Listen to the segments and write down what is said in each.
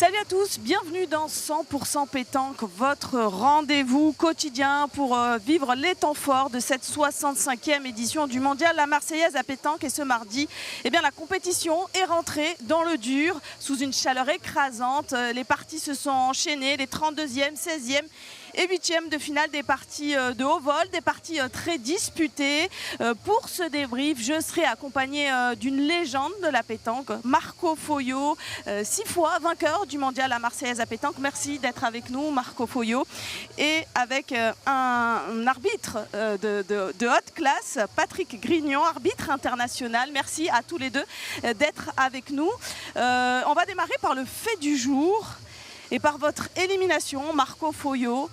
Salut à tous, bienvenue dans 100% pétanque, votre rendez-vous quotidien pour vivre les temps forts de cette 65e édition du mondial La Marseillaise à pétanque. Et ce mardi, la compétition est rentrée dans le dur sous une chaleur écrasante. Les parties se sont enchaînées, les 32e, 16e et 8e de finale, des parties de haut vol, des parties très disputées. Pour ce débrief, je serai accompagné d'une légende de la pétanque, Marco Foio, 6 fois vainqueur du mondial La Marseillaise à pétanque. Merci d'être avec nous, Marco Foio. Et avec un arbitre de haute classe, Patrick Grignon, arbitre international. Merci à tous les deux d'être avec nous. On va démarrer par le fait du jour. Et par votre élimination, Marco Foio,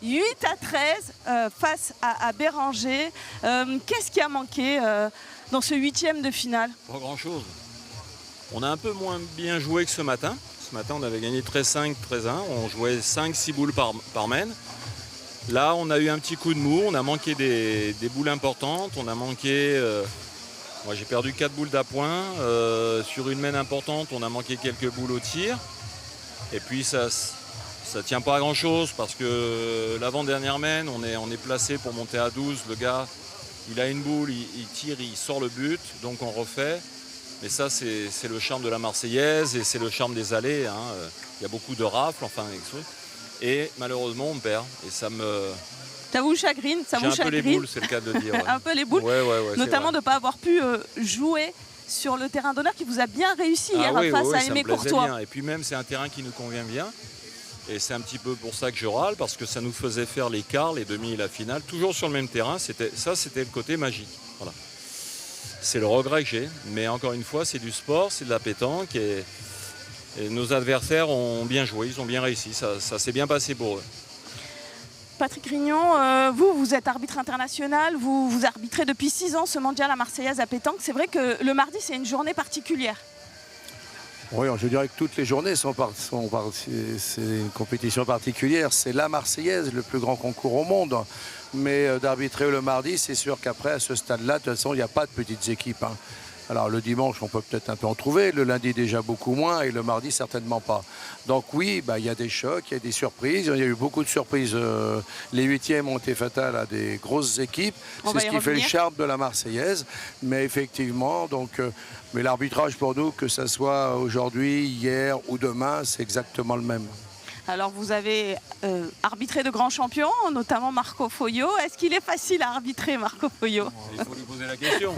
8-13 face à Béranger. Qu'est-ce qui a manqué dans ce 8e de finale? Pas grand-chose. On a un peu moins bien joué que ce matin. Ce matin, on avait gagné 13-5, 13-1. On jouait 5-6 boules par main. Là, on a eu un petit coup de mou. On a manqué des boules importantes. On a manqué... moi, j'ai perdu 4 boules d'appoint. Sur une main importante, on a manqué quelques boules au tir. Et puis ça tient pas à grand chose parce que l'avant-dernière main, on est placé pour monter à 12. Le gars, il a une boule, il tire, il sort le but, donc on refait. Mais ça, c'est le charme de la Marseillaise et c'est le charme des allées. Hein. Il y a beaucoup de rafles, enfin, et malheureusement, on perd. Et ça vous chagrine, ça vous chagrine. J'ai un peu les boules, c'est le cas de le dire. Ouais. Un peu les boules, ouais, notamment de ne pas avoir pu jouer sur le terrain d'honneur qui vous a bien réussi hier face à Aimé Courtois. Bien. Et puis même, c'est un terrain qui nous convient bien. Et c'est un petit peu pour ça que je râle, parce que ça nous faisait faire les quarts, les demi et la finale, toujours sur le même terrain. C'était le côté magique. Voilà. C'est le regret que j'ai. Mais encore une fois, c'est du sport, c'est de la pétanque. Et nos adversaires ont bien joué, ils ont bien réussi. Ça s'est bien passé pour eux. Patrick Grignon, vous êtes arbitre international, vous arbitrez depuis 6 ans ce mondial à Marseillaise à pétanque. C'est vrai que le mardi, c'est une journée particulière. Oui, je dirais que toutes les journées c'est une compétition particulière. C'est la Marseillaise, le plus grand concours au monde. Mais d'arbitrer le mardi, c'est sûr qu'après, à ce stade-là, de toute façon, il n'y a pas de petites équipes. Hein. Alors le dimanche, on peut peut-être un peu en trouver, le lundi déjà beaucoup moins et le mardi certainement pas. Donc oui, il y a des chocs, il y a des surprises, il y a eu beaucoup de surprises. Les 8e ont été fatales à des grosses équipes, c'est ce qui fait le charme de la Marseillaise. Mais effectivement, mais l'arbitrage pour nous, que ce soit aujourd'hui, hier ou demain, c'est exactement le même. Alors vous avez arbitré de grands champions, notamment Marco Foio. Est-ce qu'il est facile à arbitrer, Marco Foio? Il faut lui poser la question.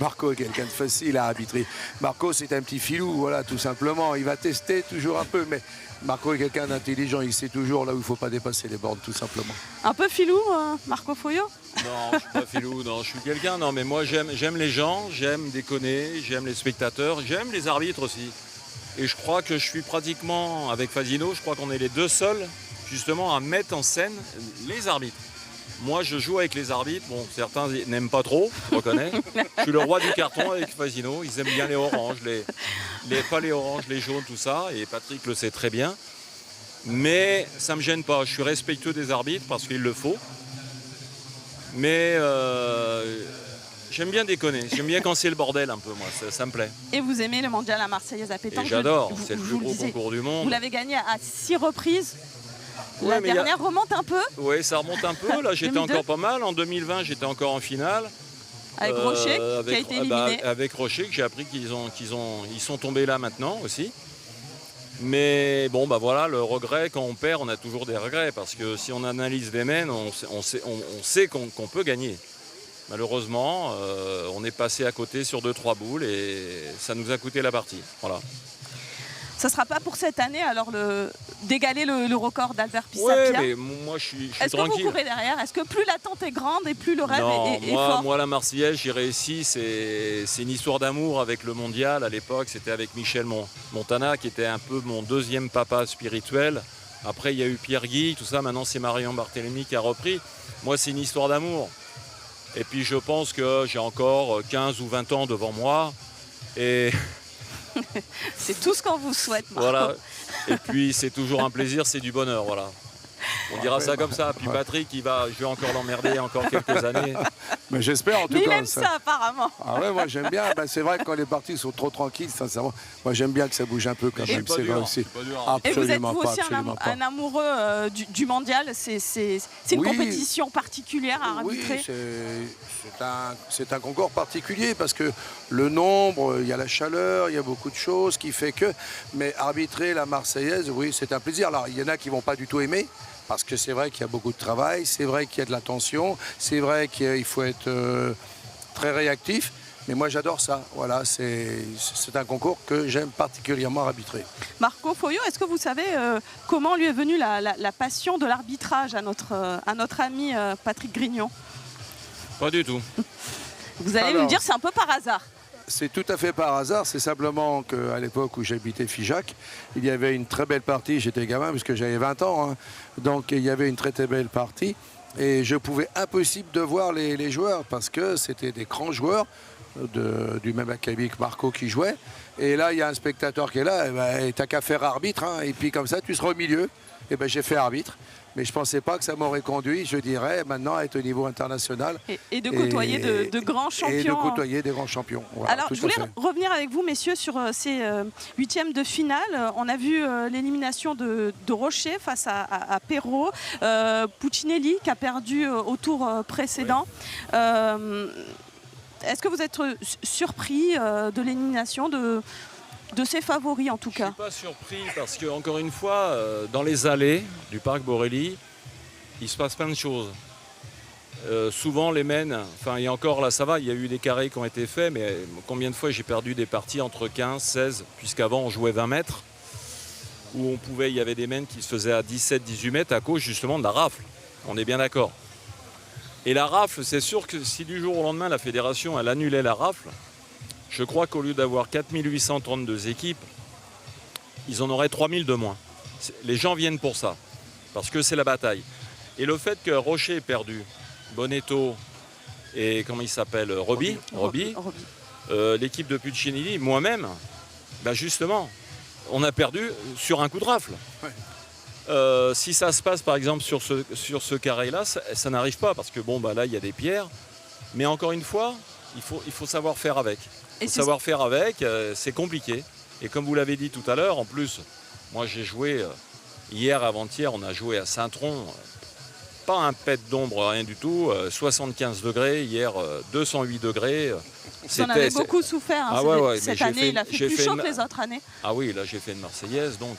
Marco est quelqu'un de facile à arbitrer. Marco, c'est un petit filou, voilà, tout simplement. Il va tester toujours un peu, mais Marco est quelqu'un d'intelligent. Il sait toujours là où il ne faut pas dépasser les bornes, tout simplement. Un peu filou, Marco Foio? Non, je ne suis pas filou. Non, je suis quelqu'un. Non, mais moi, j'aime les gens, j'aime déconner, j'aime les spectateurs, j'aime les arbitres aussi. Et je crois que je suis pratiquement, avec Fasino, je crois qu'on est les deux seuls, justement, à mettre en scène les arbitres. Moi, je joue avec les arbitres. Bon, certains n'aiment pas trop, je reconnais. Je suis le roi du carton avec Fasino. Ils aiment bien les oranges, pas les oranges, les jaunes, tout ça. Et Patrick le sait très bien. Mais ça ne me gêne pas. Je suis respectueux des arbitres parce qu'il le faut. Mais... j'aime bien déconner, j'aime bien quand c'est le bordel un peu, moi, ça me plaît. Et vous aimez le mondial à Marseillaise à pétanque? J'adore, c'est le plus gros concours du monde. Vous l'avez gagné à 6 reprises. La dernière remonte un peu? Oui, ça remonte un peu, là j'étais encore pas mal. En 2020, j'étais encore en finale. Avec Rocher, qui a été éliminé. Avec Rocher, que j'ai appris qu'ils sont tombés là maintenant aussi. Mais bon, voilà, le regret, quand on perd, on a toujours des regrets. Parce que si on analyse des mains, on sait qu'on peut gagner. Malheureusement, on est passé à côté sur 2-3 boules et ça nous a coûté la partie. Voilà. Ça ne sera pas pour cette année alors d'égaler le record d'Albert Pissapia? Oui, mais moi je suis tranquille. Est-ce que vous courez derrière? Est-ce que plus l'attente est grande et plus le rêve est fort? Moi, la Marseillaise, j'ai réussi. C'est une histoire d'amour avec le mondial. À l'époque, c'était avec Michel Montana, qui était un peu mon deuxième papa spirituel. Après, il y a eu Pierre Guy, tout ça. Maintenant, c'est Marion Barthélemy qui a repris. Moi, c'est une histoire d'amour. Et puis, je pense que j'ai encore 15 ou 20 ans devant moi. Et... c'est tout ce qu'on vous souhaite, Marco. Voilà. Et puis, c'est toujours un plaisir, c'est du bonheur, voilà. On dira ça comme ça. Puis Patrick, je vais encore l'emmerder encore quelques années. Mais j'espère en tout Mais cas. il aime ça apparemment. Ah ouais, moi j'aime bien. Ben, c'est vrai que quand les parties sont trop tranquilles, sincèrement, moi j'aime bien que ça bouge un peu quand même. C'est vrai aussi. Et vous êtes vous aussi un amoureux du mondial. C'est une compétition particulière à arbitrer. Oui, c'est un concours particulier parce que le nombre, il y a la chaleur, il y a beaucoup de choses qui fait que. Mais arbitrer la Marseillaise, oui, c'est un plaisir. Alors il y en a qui vont pas du tout aimer. Parce que c'est vrai qu'il y a beaucoup de travail, c'est vrai qu'il y a de la tension, c'est vrai qu'il faut être très réactif. Mais moi, j'adore ça. Voilà, c'est un concours que j'aime particulièrement arbitrer. Marco Foio, est-ce que vous savez comment lui est venue la passion de l'arbitrage à notre ami Patrick Grignon? Pas du tout. Vous allez me dire, c'est un peu par hasard. C'est tout à fait par hasard, c'est simplement qu'à l'époque où j'habitais Figeac, il y avait une très belle partie, j'étais gamin parce que j'avais 20 ans, hein, donc il y avait une très belle partie et je pouvais impossible de voir les joueurs parce que c'était des grands joueurs du même acabit que Marco qui jouait et là il y a un spectateur qui est là, et ben, t'as qu'à faire arbitre hein, et puis comme ça tu seras au milieu, et ben j'ai fait arbitre. Mais je ne pensais pas que ça m'aurait conduit, je dirais, maintenant à être au niveau international. Et de côtoyer de grands champions. Et de côtoyer des grands champions. Voilà, alors, je voulais revenir avec vous, messieurs, sur ces huitièmes de finale. On a vu l'élimination de Rocher face à Perrault. Puccinelli qui a perdu au tour précédent. Oui. Est-ce que vous êtes surpris de l'élimination de ses favoris en tout cas? Je ne suis pas surpris parce que, encore une fois, dans les allées du parc Borély, il se passe plein de choses. Souvent les mènes, enfin il y a encore là ça va, il y a eu des carrés qui ont été faits, mais combien de fois j'ai perdu des parties entre 15, 16, puisqu'avant on jouait 20 mètres, où il y avait des mènes qui se faisaient à 17, 18 mètres à cause justement de la rafle. On est bien d'accord. Et la rafle, c'est sûr que si du jour au lendemain la fédération elle annulait la rafle, je crois qu'au lieu d'avoir 4832 équipes, ils en auraient 3000 de moins. Les gens viennent pour ça, parce que c'est la bataille. Et le fait que Rocher ait perdu, Bonetto et comment il s'appelle, Roby. L'équipe de Puccinelli, moi-même, ben justement, on a perdu sur un coup de rafle. Ouais. Si ça se passe par exemple sur ce carré-là, ça n'arrive pas, parce que bon, ben là il y a des pierres. Mais encore une fois, il faut savoir faire avec. Savoir faire avec, c'est compliqué. Et comme vous l'avez dit tout à l'heure, en plus, moi j'ai joué hier, avant-hier, on a joué à Saint-Tron, pas un pet d'ombre, rien du tout, 75 degrés, hier 208 degrés. Vous en avez beaucoup souffert hein, cette année, il a fait plus chaud que les autres années. Ah oui, là j'ai fait une Marseillaise, donc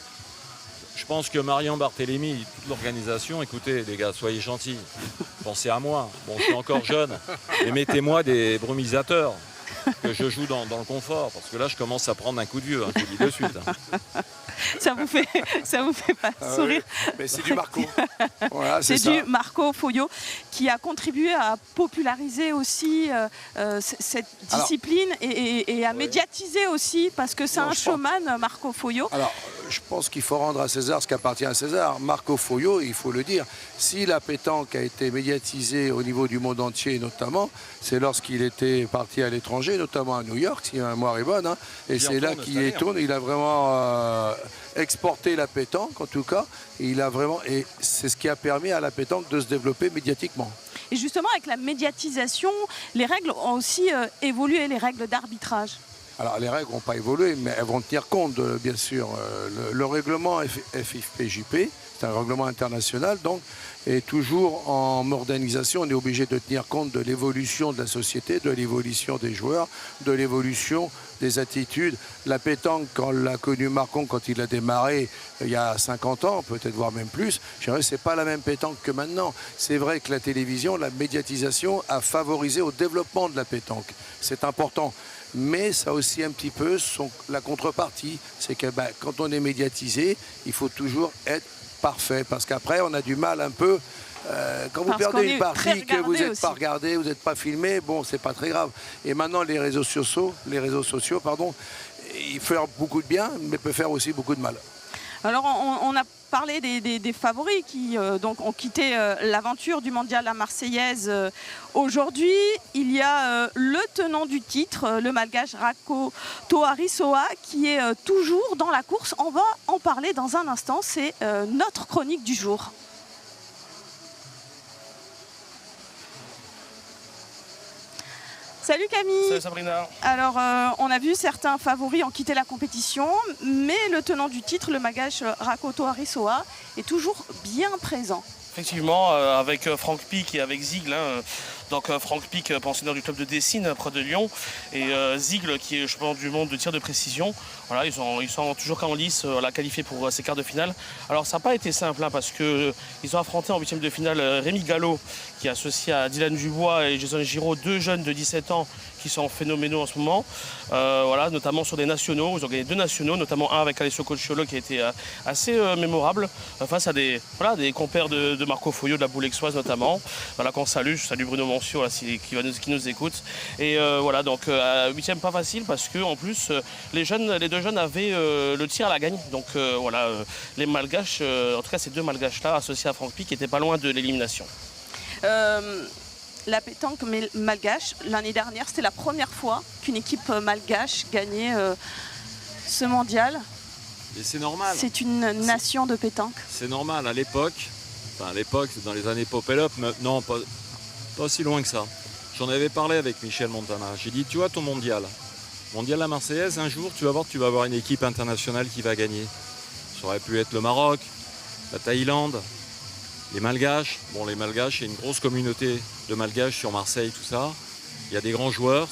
je pense que Marion Barthélémy, toute l'organisation, écoutez les gars, soyez gentils, pensez à moi, bon je suis encore jeune, mais mettez-moi des brumisateurs. Que je joue dans le confort, parce que là je commence à prendre un coup de vieux, hein, je vous dis de suite. Hein. Ça vous fait pas sourire. Oui, mais c'est du Marco. Voilà, c'est du Marco Foio qui a contribué à populariser aussi cette discipline et à médiatiser aussi, parce que c'est un showman, Marco Foio. Alors, je pense qu'il faut rendre à César ce qui appartient à César. Marco Foio, il faut le dire, si la pétanque a été médiatisée au niveau du monde entier notamment, c'est lorsqu'il était parti à l'étranger, notamment à New York, si ma mémoire est bonne, hein, et c'est là qu'il tourne. Il a vraiment exporté la pétanque, en tout cas, et c'est ce qui a permis à la pétanque de se développer médiatiquement. Et justement, avec la médiatisation, les règles ont aussi évolué, les règles d'arbitrage. Alors les règles n'ont pas évolué, mais elles vont tenir compte, bien sûr. Le règlement FIFPJP, c'est un règlement international, donc, est toujours en modernisation. On est obligé de tenir compte de l'évolution de la société, de l'évolution des joueurs, de l'évolution des attitudes. La pétanque, quand l'a connu Marcon, quand il a démarré il y a 50 ans, peut-être voire même plus, je dirais que ce n'est pas la même pétanque que maintenant. C'est vrai que la télévision, la médiatisation a favorisé au développement de la pétanque. C'est important. Mais ça a aussi un petit peu la contrepartie. C'est que quand on est médiatisé, il faut toujours être parfait. Parce qu'après, on a du mal un peu. Quand vous perdez une partie, que vous n'êtes pas regardé, vous n'êtes pas filmé, bon, c'est pas très grave. Et maintenant, les réseaux sociaux, ils font beaucoup de bien, mais peuvent faire aussi beaucoup de mal. Alors, on a parlé des favoris qui donc ont quitté l'aventure du mondial La Marseillaise. Aujourd'hui, il y a le tenant du titre, le Malgache Rako Toarisoa, qui est toujours dans la course. On va en parler dans un instant, c'est notre chronique du jour. Salut Camille. Salut Sabrina. Alors, on a vu certains favoris ont quitté la compétition, mais le tenant du titre, le Malgache Rakoto Arisoa, est toujours bien présent. Effectivement, avec Franck Pic et avec Zigle. Donc Franck Pic, pensionnaire du club de Dessines près de Lyon, et Zigle qui est champion du monde de tir de précision. Voilà, ils sont toujours en lice, qualifiés pour ces quarts de finale. Alors ça n'a pas été simple parce qu'ils ont affronté en huitième de finale Rémi Gallo, qui est associé à Dylan Dubois et Jason Giraud, deux jeunes de 17 ans qui sont phénoménaux en ce moment. Voilà, notamment sur des nationaux. Ils ont gagné deux nationaux, notamment un avec Alessio Cocciolo qui a été assez mémorable face à des compères de Marco Foglio de la Boule Aixoise notamment. Voilà, qu'on salue. Je salue Bruno Moncio là, qui nous écoute. Et voilà, donc huitième pas facile parce que en plus les deux jeunes avaient le tir à la gagne. Donc voilà, les Malgaches, en tout cas ces deux Malgaches là associés à Franck Pic, étaient pas loin de l'élimination. La pétanque malgache, l'année dernière, c'était la première fois qu'une équipe malgache gagnait ce mondial. Et c'est normal. C'est une nation de pétanque. C'est normal, à l'époque, c'est dans les années Popelop, non, pas si loin que ça. J'en avais parlé avec Michel Montana. J'ai dit, tu vois ton mondial la Marseillaise, un jour, tu vas voir une équipe internationale qui va gagner. Ça aurait pu être le Maroc, la Thaïlande, les Malgaches. Bon, les Malgaches, il y a une grosse communauté de Malgaches sur Marseille, tout ça. Il y a des grands joueurs.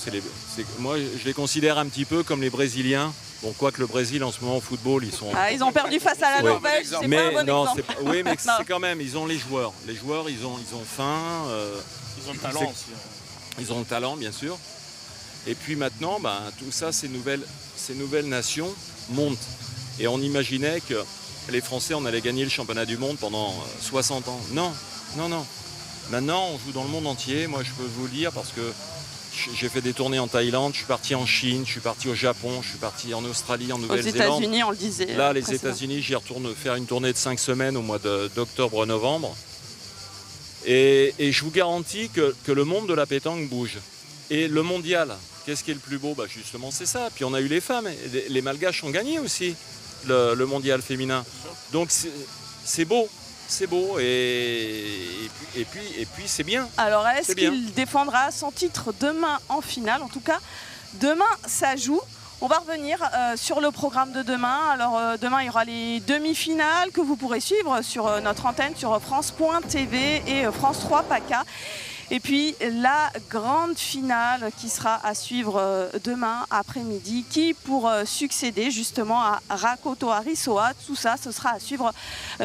Moi, je les considère un petit peu comme les Brésiliens. Bon, quoique le Brésil, en ce moment, au football, ils ont perdu face à la Norvège, c'est pas un bon exemple. Oui, mais c'est quand même, ils ont les joueurs. Les joueurs, ils ont faim. Ils ont le talent aussi. Ils ont le talent, bien sûr. Et puis maintenant, tout ça, ces nouvelles nations montent. Et on imaginait que les Français, on allait gagner le championnat du monde pendant 60 ans. Non. Maintenant, on joue dans le monde entier. Moi, je peux vous le dire parce que j'ai fait des tournées en Thaïlande, je suis parti en Chine, je suis parti au Japon, je suis parti en Australie, en Nouvelle-Zélande. Aux États-Unis, on le disait. Là, les États-Unis, j'y retourne faire une tournée de 5 semaines au mois d'octobre-novembre. Et je vous garantis que le monde de la pétanque bouge. Et le mondial, qu'est-ce qui est le plus beau ? Justement, c'est ça. Puis on a eu les femmes. Les Malgaches ont gagné aussi le mondial féminin. Donc c'est beau. C'est beau et puis c'est bien. Alors est-ce qu'il défendra son titre demain en finale ? En tout cas, demain ça joue. On va revenir sur le programme de demain. Alors demain il y aura les demi-finales que vous pourrez suivre sur notre antenne sur France.tv et France 3 PACA. Et puis la grande finale qui sera à suivre demain après-midi, qui pour succéder justement à Rakoto Arisoa. Tout ça, ce sera à suivre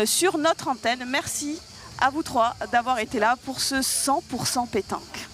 sur notre antenne. Merci à vous trois d'avoir été là pour ce 100% pétanque.